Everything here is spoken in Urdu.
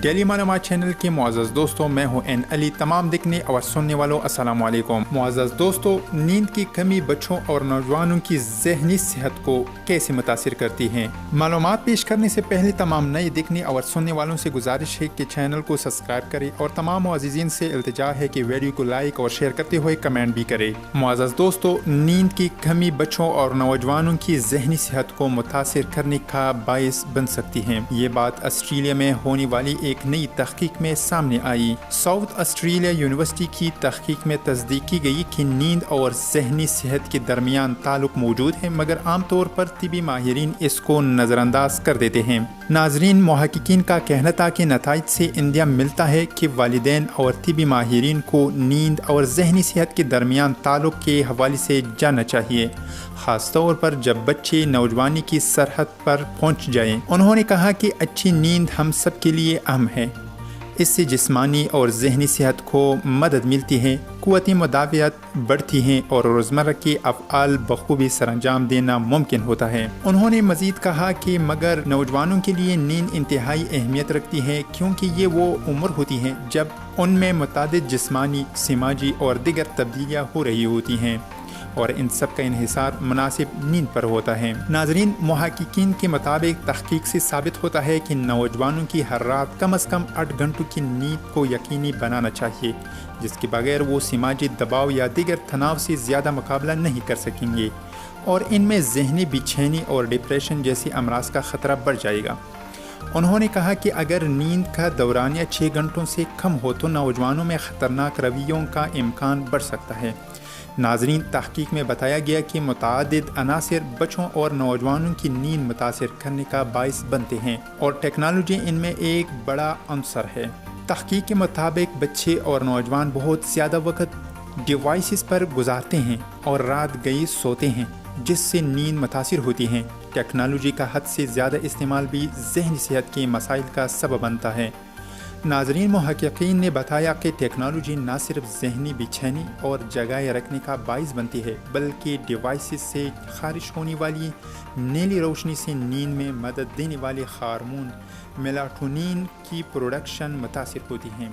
ڈیلی معلومات چینل کے معزز دوستوں، میں ہوں این علی۔ تمام دیکھنے اور سننے والوں السلام علیکم۔ معزز دوستوں، نیند کی کمی بچوں اور نوجوانوں کی ذہنی صحت کو کیسے متاثر کرتی ہے؟ معلومات پیش کرنے سے پہلے تمام نئے دیکھنے اور سننے والوں سے گزارش ہے کہ چینل کو سبسکرائب کریں اور تمام معززین سے التجا ہے کہ ویڈیو کو لائک اور شیئر کرتے ہوئے کمنٹ بھی کریں۔ معزز دوستوں، نیند کی کمی بچوں اور نوجوانوں کی ذہنی صحت کو متاثر کرنے کا باعث بن سکتی ہے۔ یہ بات آسٹریلیا میں ہونے والی ایک نئی تحقیق میں سامنے آئی۔ ساؤتھ آسٹریلیا یونیورسٹی کی تحقیق میں تصدیق کی گئی کہ نیند اور ذہنی صحت کے درمیان تعلق موجود ہے، مگر عام طور پر طبی ماہرین اس کو نظر انداز کر دیتے ہیں۔ ناظرین، محققین کا کہنا تھا کہ نتائج سے اندیا ملتا ہے کہ والدین اور طبی ماہرین کو نیند اور ذہنی صحت کے درمیان تعلق کے حوالے سے جاننا چاہیے، خاص طور پر جب بچے نوجوانی کی سرحد پر پہنچ جائیں۔ انہوں نے کہا کہ اچھی نیند ہم سب کے لیے اہم ہے۔ اس سے جسمانی اور ذہنی صحت کو مدد ملتی ہے، قوت مدافعت بڑھتی ہے اور روزمرہ کے افعال بخوبی سر انجام دینا ممکن ہوتا ہے۔ انہوں نے مزید کہا کہ مگر نوجوانوں کے لیے نیند انتہائی اہمیت رکھتی ہے، کیونکہ یہ وہ عمر ہوتی ہے جب ان میں متعدد جسمانی، سماجی اور دیگر تبدیلیاں ہو رہی ہوتی ہیں اور ان سب کا انحصار مناسب نیند پر ہوتا ہے۔ ناظرین، محققین کے مطابق تحقیق سے ثابت ہوتا ہے کہ نوجوانوں کی ہر رات کم از کم 8 گھنٹوں کی نیند کو یقینی بنانا چاہیے، جس کے بغیر وہ سماجی دباؤ یا دیگر تناؤ سے زیادہ مقابلہ نہیں کر سکیں گے اور ان میں ذہنی بے چینی اور ڈپریشن جیسے امراض کا خطرہ بڑھ جائے گا۔ انہوں نے کہا کہ اگر نیند کا دورانیہ 6 گھنٹوں سے کم ہو تو نوجوانوں میں خطرناک رویوں کا امکان بڑھ سکتا ہے۔ ناظرین، تحقیق میں بتایا گیا کہ متعدد عناصر بچوں اور نوجوانوں کی نیند متاثر کرنے کا باعث بنتے ہیں اور ٹیکنالوجی ان میں ایک بڑا عنصر ہے۔ تحقیق کے مطابق بچے اور نوجوان بہت زیادہ وقت ڈیوائسز پر گزارتے ہیں اور رات گئی سوتے ہیں، جس سے نیند متاثر ہوتی ہے۔ ٹیکنالوجی کا حد سے زیادہ استعمال بھی ذہنی صحت کے مسائل کا سبب بنتا ہے۔ ناظرین، محققین نے بتایا کہ ٹیکنالوجی نہ صرف ذہنی بے چینی اور جگائے رکھنے کا باعث بنتی ہے، بلکہ ڈیوائسز سے خارج ہونے والی نیلی روشنی سے نیند میں مدد دینے والے ہارمون میلاٹونین کی پروڈکشن متاثر ہوتی ہے۔